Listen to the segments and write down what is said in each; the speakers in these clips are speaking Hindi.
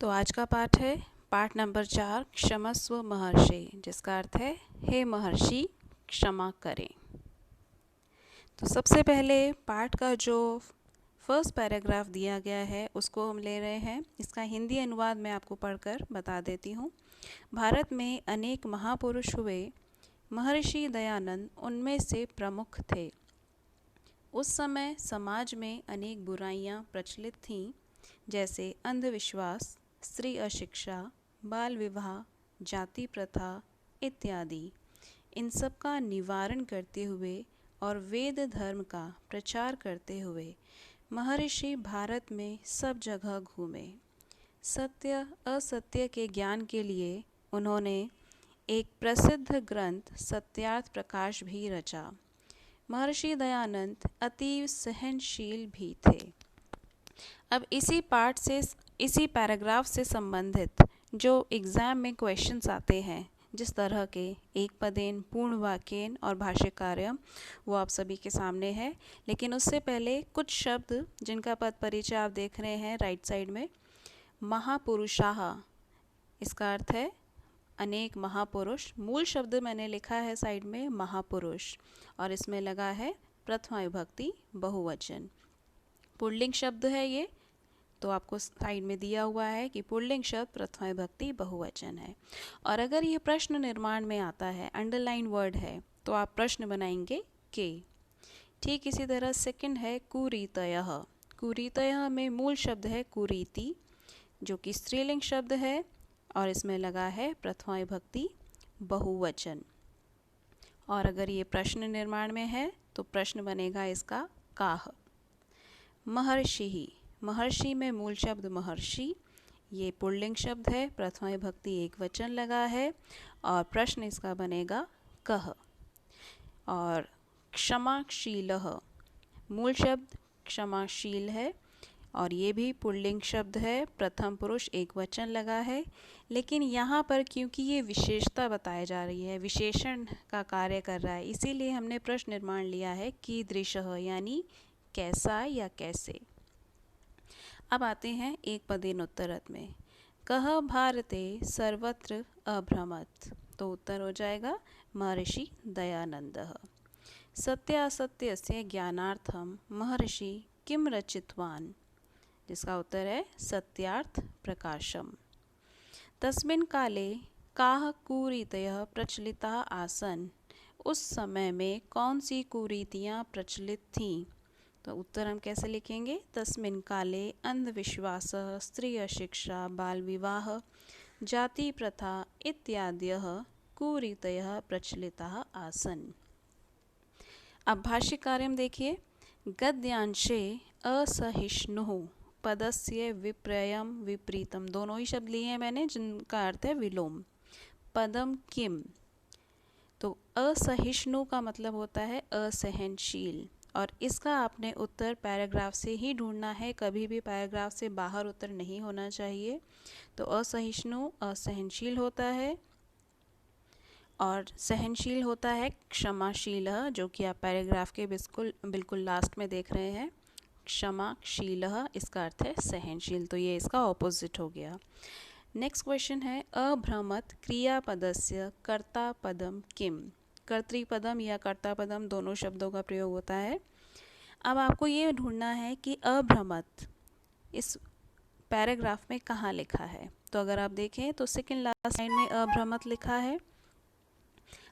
तो आज का पाठ है पाठ नंबर 4 क्षमस्व महर्षि, जिसका अर्थ है हे महर्षि क्षमा करें। तो सबसे पहले पाठ का जो फर्स्ट पैराग्राफ दिया गया है उसको हम ले रहे हैं। इसका हिंदी अनुवाद मैं आपको पढ़कर बता देती हूँ। भारत में अनेक महापुरुष हुए, महर्षि दयानंद उनमें से प्रमुख थे। उस समय समाज में अनेक बुराइयां प्रचलित थीं, जैसे अंधविश्वास, स्त्री अशिक्षा, बाल विवाह, जाति प्रथा इत्यादि। इन सब का निवारण करते हुए और वेद धर्म का प्रचार करते हुए महर्षि भारत में सब जगह घूमे। सत्य असत्य के ज्ञान के लिए उन्होंने एक प्रसिद्ध ग्रंथ सत्यार्थ प्रकाश भी रचा। महर्षि दयानंद अतीव सहनशील भी थे। अब इसी पैराग्राफ से संबंधित जो एग्ज़ाम में क्वेश्चंस आते हैं, जिस तरह के एक पदेन, पूर्ण वाक्यन और भाष्य कार्यम, वो आप सभी के सामने है। लेकिन उससे पहले कुछ शब्द जिनका पद परिचय आप देख रहे हैं राइट साइड में। महापुरुषाः, इसका अर्थ है अनेक महापुरुष। मूल शब्द मैंने लिखा है साइड में महापुरुष, और इसमें लगा है प्रथमा विभक्ति बहुवचन। पुल्लिंग शब्द है ये, तो आपको साइड में दिया हुआ है कि पुल्लिंग शब्द प्रथमा विभक्ति बहुवचन है। और अगर ये प्रश्न निर्माण में आता है, अंडरलाइन वर्ड है, तो आप प्रश्न बनाएंगे के। ठीक इसी तरह सेकंड है कुरीतयः। कुरीतयः में मूल शब्द है कुरीति, जो कि स्त्रीलिंग शब्द है, और इसमें लगा है प्रथमा विभक्ति बहुवचन। और अगर ये प्रश्न निर्माण में है तो प्रश्न बनेगा इसका काह। महर्षि, महर्षि में मूल शब्द महर्षि, ये पुल्लिंग शब्द है, प्रथमा विभक्ति एक वचन लगा है, और प्रश्न इसका बनेगा कह। और क्षमाशीलः, मूल शब्द क्षमाशील है, और ये भी पुल्लिंग शब्द है, प्रथम पुरुष एक वचन लगा है। लेकिन यहाँ पर क्योंकि ये विशेषता बताई जा रही है, विशेषण का कार्य कर रहा है, इसीलिए हमने प्रश्न निर्माण लिया है कीदृशः, यानी कैसा या कैसे। अब आते हैं एक पदेन उत्तरत में। कह भारते सर्वत्र अभ्रमत्, तो उत्तर हो जाएगा महर्षि दयानंदः। सत्यासत्यस्य ज्ञानार्थम महर्षि किम रचितवान्, जिसका उत्तर है सत्यार्थ प्रकाशम। तस्मिन् काले काः कुरीतयः प्रचलिताः आसन्, उस समय में कौन सी कुरीतियाँ प्रचलित थीं। तो उत्तर हम कैसे लिखेंगे, तस्मिन् काले अंधविश्वासः, स्त्री अशिक्षा, बाल विवाह, जाति प्रथा इत्यादयः कुरीतयः प्रचलिताः आसन्। अब भाष्य कार्य में देखिए। गद्यांशे असहिष्णुः पदस्य विप्रयम विपरीतम, दोनों ही शब्द लिए हैं मैंने, जिनका अर्थ है विलोम। पदम किम, तो असहिष्णु का मतलब होता है असहनशील, और इसका आपने उत्तर पैराग्राफ से ही ढूंढना है, कभी भी पैराग्राफ से बाहर उत्तर नहीं होना चाहिए। तो असहिष्णु असहनशील होता है, और सहनशील होता है क्षमाशील, जो कि आप पैराग्राफ के बिल्कुल लास्ट में देख रहे हैं। क्षमाशील, इसका अर्थ है सहनशील, तो ये इसका ऑपोजिट हो गया। नेक्स्ट क्वेश्चन है अभ्रमत क्रियापदस्य कर्तापदम किम। कर्तृपदम या कर्तापदम दोनों शब्दों का प्रयोग होता है। अब आपको ये ढूंढना है कि अभ्रमत इस पैराग्राफ में कहाँ लिखा है। तो अगर आप देखें तो सेकंड लास्ट लाइन में अभ्रमत लिखा है।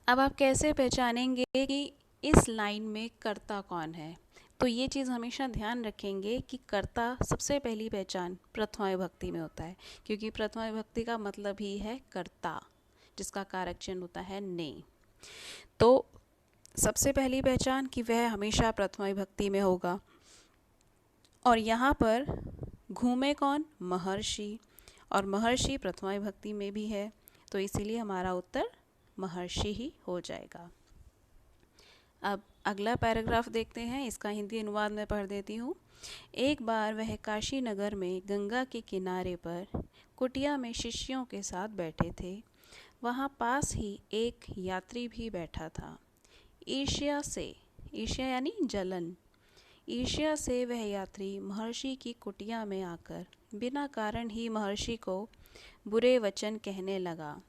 अब आप कैसे पहचानेंगे कि इस लाइन में कर्ता कौन है। तो ये चीज़ हमेशा ध्यान रखेंगे कि कर्ता सबसे पहली पहचान प्रथमा विभक्ति में होता है, क्योंकि प्रथमा विभक्ति का मतलब ही है कर्ता, जिसका कारक चिन्ह होता है ने। तो सबसे पहली पहचान कि वह हमेशा प्रथमा विभक्ति में होगा। और यहाँ पर घूमे कौन, महर्षि, और महर्षि प्रथमा विभक्ति में भी है, तो इसीलिए हमारा उत्तर महर्षि ही हो जाएगा। अब अगला पैराग्राफ देखते हैं, इसका हिंदी अनुवाद मैं पढ़ देती हूँ। एक बार वह काशी नगर में गंगा के किनारे पर कुटिया में शिष्यों के साथ बैठे थे। वहाँ पास ही एक यात्री भी बैठा था। ईर्ष्या से, ईर्ष्या यानी जलन, ईर्ष्या से वह यात्री महर्षि की कुटिया में आकर बिना कारण ही महर्षि को बुरे वचन कहने लगा।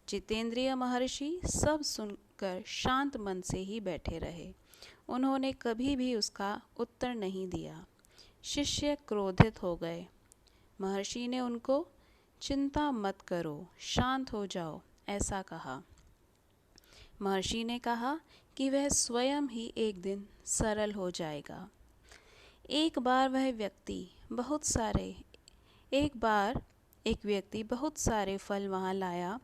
जितेंद्रिय महर्षि सब सुनकर शांत मन से ही बैठे रहे। उन्होंने कभी भी उसका उत्तर नहीं दिया। शिष्य क्रोधित हो गए। महर्षि ने उनको चिंता मत करो, शांत हो जाओ, ऐसा कहा। महर्षि ने कहा कि वह स्वयं ही एक दिन सरल हो जाएगा। एक बार एक व्यक्ति बहुत सारे फल वहाँ लाया।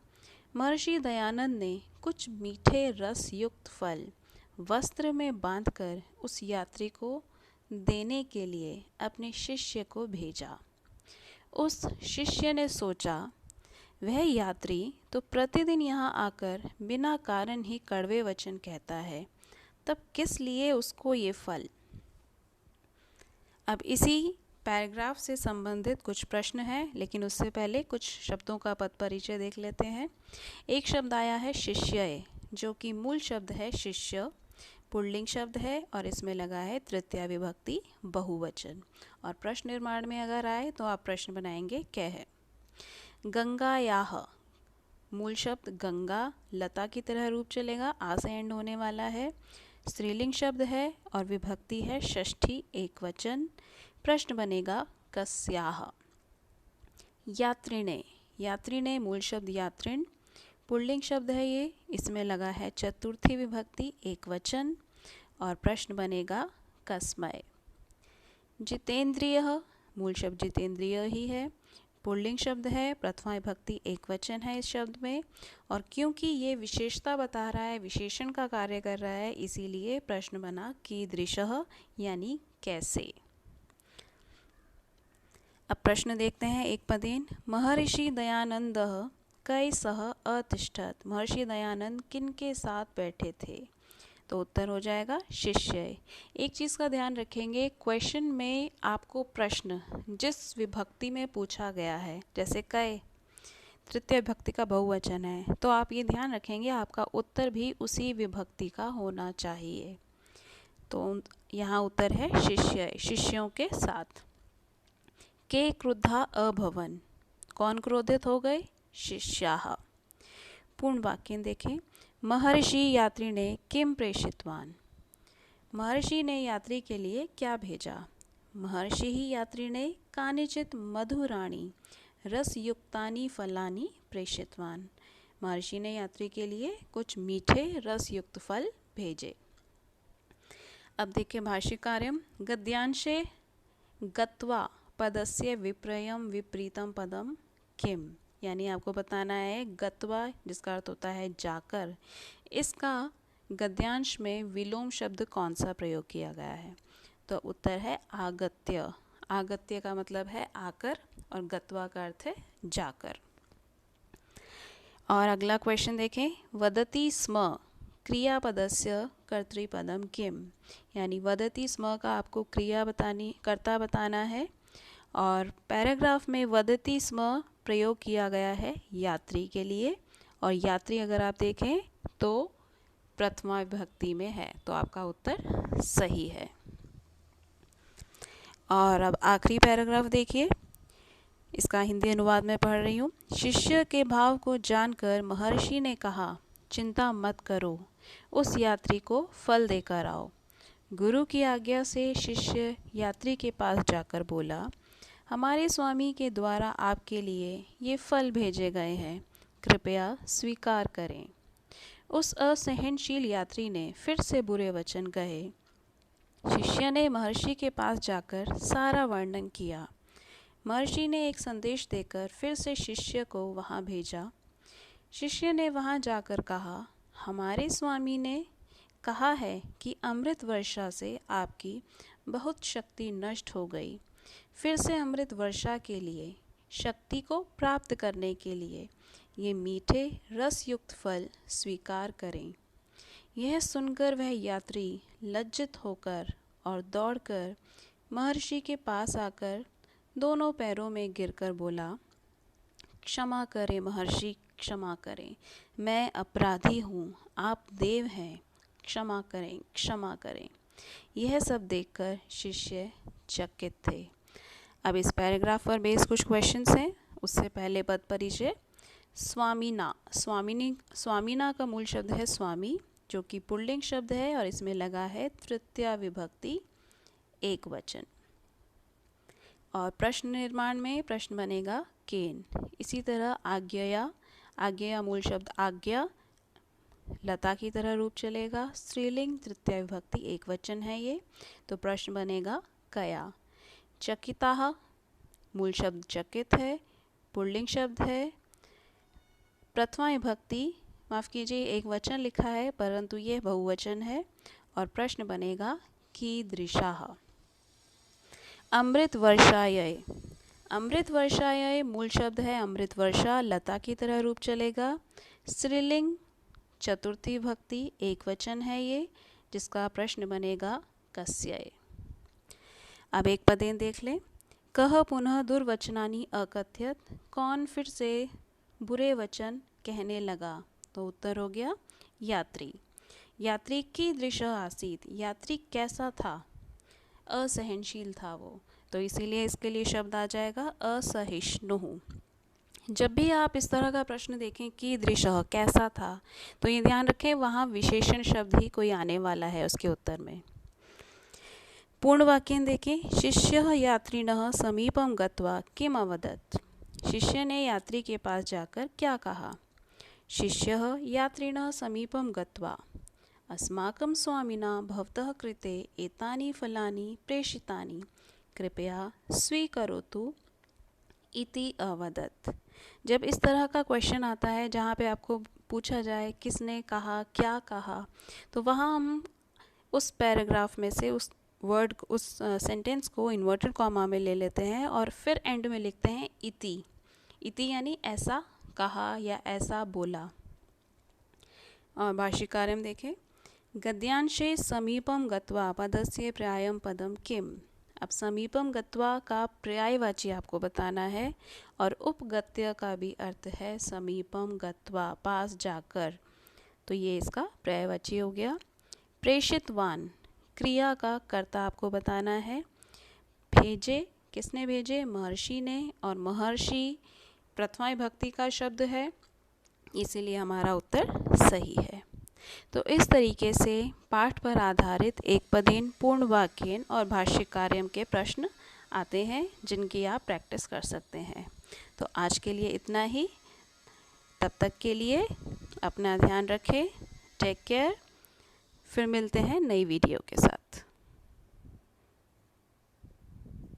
महर्षि दयानंद ने कुछ मीठे रस युक्त फल वस्त्र में बांधकर उस यात्री को देने के लिए अपने शिष्य को भेजा। उस शिष्य ने सोचा, वह यात्री तो प्रतिदिन यहाँ आकर बिना कारण ही कड़वे वचन कहता है, तब किस लिए उसको ये फल। अब इसी पैराग्राफ से संबंधित कुछ प्रश्न हैं, लेकिन उससे पहले कुछ शब्दों का पद परिचय देख लेते हैं। एक शब्द आया है शिष्य, जो कि मूल शब्द है शिष्य, पुल्लिंग शब्द है और इसमें लगा है तृतीया विभक्ति बहुवचन। और प्रश्न निर्माण में अगर आए तो आप प्रश्न बनाएंगे क्या है। गंगायाह, मूल शब्द गंगा, लता की तरह रूप चलेगा, आ से एंड होने वाला है, स्त्रीलिंग शब्द है और विभक्ति है षष्ठी एक वचन। प्रश्न बनेगा कस्याह। यात्रिणे, यात्रिणे मूल शब्द यात्रिण, पुल्लिंग शब्द है ये, इसमें लगा है चतुर्थी विभक्ति एक वचन और प्रश्न बनेगा कस्मय। जितेंद्रिय, मूल शब्द जितेंद्रिय ही है, पुल्लिंग शब्द है, प्रथमा विभक्ति एक वचन है इस शब्द में, और क्योंकि ये विशेषता बता रहा है, विशेषण का कार्य कर रहा है, इसीलिए प्रश्न बना कीदृशः, यानी कैसे। अब प्रश्न देखते हैं एक पदेन। महर्षि दयानंदः कैसः अतिष्ठत्, महर्षि दयानंद किनके साथ बैठे थे, तो उत्तर हो जाएगा शिष्य। एक चीज़ का ध्यान रखेंगे, क्वेश्चन में आपको प्रश्न जिस विभक्ति में पूछा गया है, जैसे कै तृतीय विभक्ति का बहुवचन है, तो आप ये ध्यान रखेंगे आपका उत्तर भी उसी विभक्ति का होना चाहिए। तो यहाँ उत्तर है शिष्य, शिष्यों के साथ। के क्रुद्धा अभवन, कौन क्रोधित हो गए, शिष्याः। पूर्ण वाक्य देखें। महर्षि यात्री ने किम प्रेषितवान, महर्षि ने यात्री के लिए क्या भेजा। महर्षि ही यात्री ने कानिचित मधुराणि रसयुक्तानि फलानि प्रेषितवान, महर्षि ने यात्री के लिए कुछ मीठे रसयुक्त फल भेजे। अब देखिए भाष्यकार्यम। गद्यांशे गत्वा पदस्य विप्रयम विपरीतम पदम किम, यानी आपको बताना है गत्वा जिसका अर्थ होता है जाकर, इसका गद्यांश में विलोम शब्द कौन सा प्रयोग किया गया है, तो उत्तर है आगत्य। आगत्य का मतलब है आकर और गत्वा का अर्थ है जाकर। और अगला क्वेश्चन देखें। वदति स्म क्रियापदस्य कर्तृपदम किम, यानी वदति स्म का आपको कर्ता बताना है, और पैराग्राफ में वदति स्म प्रयोग किया गया है यात्री के लिए, और यात्री अगर आप देखें तो प्रथमा विभक्ति में है, तो आपका उत्तर सही है। और अब आखिरी पैराग्राफ देखिए, इसका हिंदी अनुवाद में पढ़ रही हूँ। शिष्य के भाव को जानकर महर्षि ने कहा, चिंता मत करो, उस यात्री को फल देकर आओ। गुरु की आज्ञा से शिष्य यात्री के पास जाकर बोला, हमारे स्वामी के द्वारा आपके लिए ये फल भेजे गए हैं, कृपया स्वीकार करें। उस असहनशील यात्री ने फिर से बुरे वचन कहे। शिष्य ने महर्षि के पास जाकर सारा वर्णन किया। महर्षि ने एक संदेश देकर फिर से शिष्य को वहाँ भेजा। शिष्य ने वहाँ जाकर कहा, हमारे स्वामी ने कहा है कि अमृत वर्षा से आपकी बहुत शक्ति नष्ट हो गई। फिर से अमृत वर्षा के लिए, शक्ति को प्राप्त करने के लिए ये मीठे रसयुक्त फल स्वीकार करें। यह सुनकर वह यात्री लज्जित होकर और दौड़कर महर्षि के पास आकर दोनों पैरों में गिरकर बोला, क्षमा करें महर्षि, क्षमा करें, मैं अपराधी हूँ, आप देव हैं, क्षमा करें, क्षमा करें। यह सब देखकर शिष्य चकित थे। अब इस पैराग्राफ पर बेस कुछ क्वेश्चंस हैं। उससे पहले पद परिचय। स्वामीना, स्वामीना का मूल शब्द है स्वामी, जो कि पुल्लिंग शब्द है और इसमें लगा है तृतीया विभक्ति एक वचन। और प्रश्न निर्माण में प्रश्न बनेगा केन। इसी तरह आज्ञया, आज्ञया मूल शब्द आज्ञा, लता की तरह रूप चलेगा, स्त्रीलिंग तृतीया विभक्ति एक वचन है ये, तो प्रश्न बनेगा कया। चकिताः मूल शब्द चकित है, पुल्लिंग शब्द है, प्रथमा विभक्ति, माफ़ कीजिए एक वचन लिखा है परंतु ये बहुवचन है, और प्रश्न बनेगा कीदृशाः। अमृत वर्षायै, अमृत वर्षायै मूल शब्द है अमृत वर्षा, लता की तरह रूप चलेगा, स्त्रीलिंग चतुर्थी विभक्ति एक वचन है ये, जिसका प्रश्न बनेगा कस्यै। अब एक पदेन देख लें। कह पुनः दुर्वचनानि अकथयत, कौन फिर से बुरे वचन कहने लगा, तो उत्तर हो गया यात्री। यात्री कीदृश आसीत, यात्री कैसा था, असहनशील था वो, तो इसीलिए इसके लिए शब्द आ जाएगा असहिष्णुः। जब भी आप इस तरह का प्रश्न देखें कीदृश कैसा था, तो ये ध्यान रखें वहाँ विशेषण शब्द ही कोई आने वाला है उसके उत्तर में। पूर्ण वाक्य देखें। शिष्यः यात्रिणः समीपं गत्वा किम अवदत्, शिष्य ने यात्री के पास जाकर क्या कहा। शिष्यः यात्रिणः समीपं गत्वा अस्माकं स्वामिना भवतः कृते एतानि फलानि प्रेषितानि, कृपया स्वीकरोतु इति अवदत्। जब इस तरह का क्वेश्चन आता है जहाँ पे आपको पूछा जाए किसने कहा, क्या कहा, तो वहाँ हम उस पैराग्राफ में से उस वर्ड, उस सेंटेंस को इन्वर्टेड कॉमा में ले लेते हैं और फिर एंड में लिखते हैं इति। इति यानी ऐसा कहा या ऐसा बोला। और भाष्यकार में देखें। गद्यांशे समीपम गत्वा पदस्य पर्यायम पदम किम। अब समीपम गत्वा का पर्यायवाची आपको बताना है और उपगत्य का भी अर्थ है समीपम गत्वा, पास जाकर, तो ये इसका पर्यायवाची हो गया। प्रेषितवान, क्रिया का कर्ता आपको बताना है। भेजे, किसने भेजे, महर्षि ने, और महर्षि प्रथमा विभक्ति का शब्द है, इसीलिए हमारा उत्तर सही है। तो इस तरीके से पाठ पर आधारित एक पदेन, पूर्ण वाक्यन और भाष्यकार्यम के प्रश्न आते हैं जिनकी आप प्रैक्टिस कर सकते हैं। तो आज के लिए इतना ही। तब तक के लिए अपना ध्यान रखें। Take care. फिर मिलते हैं नई वीडियो के साथ।